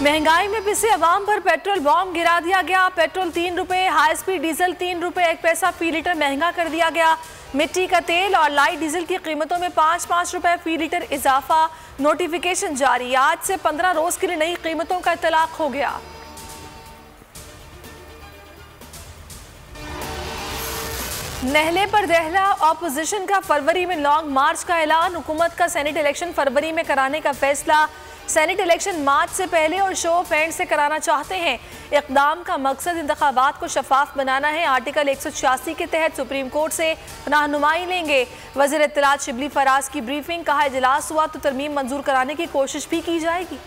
महंगाई में पिसे अवाम पर पेट्रोल बॉम्ब गिरा दिया गया। पेट्रोल 3 रुपए, हाई स्पीड डीजल 3 रुपए 1 पैसा फी लीटर महंगा कर दिया गया। मिट्टी का तेल और लाइट डीजल की कीमतों में 5-5 रुपए फी लीटर इजाफा। नोटिफिकेशन जारी, आज से 15 रोज के लिए नई कीमतों का इतलाक हो गया। नहले पर दहला, ऑपोजिशन का फरवरी में लॉन्ग मार्च का ऐलान। हुकूमत का सेनेट इलेक्शन फरवरी में कराने का फैसला। सेनेट इलेक्शन मार्च से पहले और शो ऑफ हैंड से कराना चाहते हैं। इक़दाम का मकसद इंतखाबात को शफाफ बनाना है। आर्टिकल 186 के तहत सुप्रीम कोर्ट से रहनुमाई लेंगे। वज़ीर इत्तलात शिबली फराज की ब्रीफिंग, कहा इजलास हुआ तो तरमीम मंजूर कराने की कोशिश भी की जाएगी।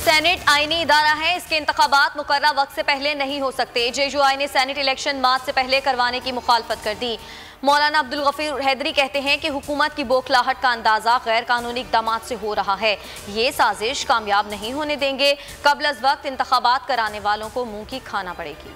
सेनेट आईनी इदारा है, इसके इंतखाबात मुकर्ररा वक्त से पहले नहीं हो सकते। जेयूआई ने सेनेट इलेक्शन मार्च से पहले करवाने की मुखालफत कर दी। मौलाना अब्दुल गफूर हैदरी कहते हैं कि हुकूमत की बौखलाहट का अंदाजा गैर कानूनी इक़दामात से हो रहा है। ये साजिश कामयाब नहीं होने देंगे। कबल अज़ वक्त इंतखाबात कराने वालों को मुंह की खाना पड़ेगी।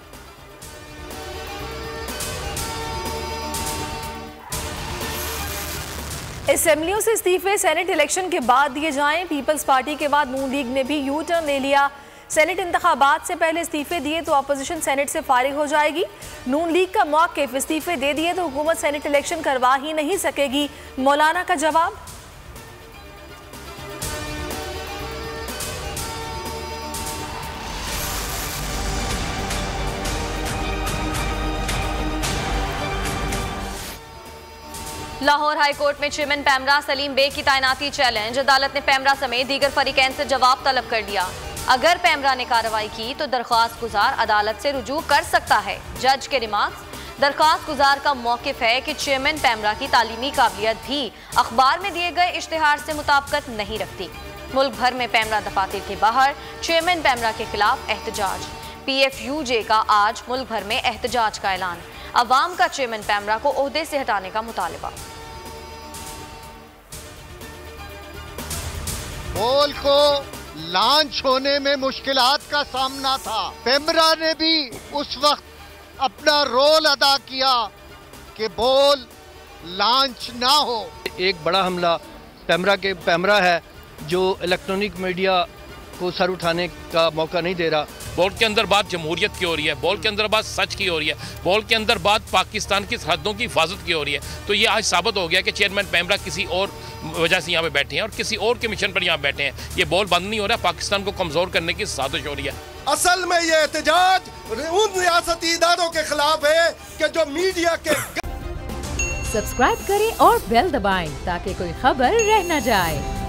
असेंबलियों से इस्तीफे सेनेट इलेक्शन के बाद दिए जाएं। पीपल्स पार्टी के बाद नून लीग ने भी यू टर्न ले लिया। सेनेट इंतखाबात से पहले इस्तीफे दिए तो अपोजिशन सेनेट से फारिग हो जाएगी। नून लीग का मौक़िफ़, इस्तीफे दे दिए तो हुकूमत सेनेट इलेक्शन करवा ही नहीं सकेगी। मौलाना का जवाब, लाहौर हाई कोर्ट में चेयरमैन पैमरा सलीम बेग की तैनाती चैलेंज। अदालत ने पैमरा समेत दीगर फरीकैन से जवाब तलब कर लिया। अगर पैमरा ने कार्रवाई की तो दरख्वास्त गुजार अदालत से रुजू कर सकता है। जज के रिमार्क्स, दरख्वास्त गुजार का मौक़िफ़ है कि चेयरमैन पैमरा की तालीमी काबिलियत भी अखबार में दिए गए इश्तिहार से मुताबिकत नहीं रखती। मुल्क भर में पैमरा दफातर के बाहर चेयरमैन पैमरा के खिलाफ एहतजाज। PFUJ का आज मुल्क भर में एहतजाज का ऐलान। अवाम का चेयरमैन पैमरा को ओहदे से हटाने का मुतालबा। बोल को लॉन्च होने में मुश्किलात का सामना था। पैमरा ने भी उस वक्त अपना रोल अदा किया कि बोल लॉन्च ना हो। एक बड़ा हमला पैमरा है जो इलेक्ट्रॉनिक मीडिया को सर उठाने का मौका नहीं दे रहा। बोल के अंदर बात जमहूरियत की हो रही है, बोल के अंदर बात सच की हो रही है, बोल के अंदर बात पाकिस्तान की सरहदों की हिफाजत की हो रही है। तो ये आज साबित हो गया कि चेयरमैन पैमरा किसी और वजह से यहाँ पे बैठे हैं और किसी और के मिशन पर यहाँ बैठे हैं। ये बोल बंद नहीं हो रहा, पाकिस्तान को कमज़ोर करने की साजिश हो रही है। असल में ये एहतजाज उन रियासती इदारों के खिलाफ है कि जो मीडिया के। सब्सक्राइब करें और बेल दबाएं ताकि कोई खबर रह न जाए।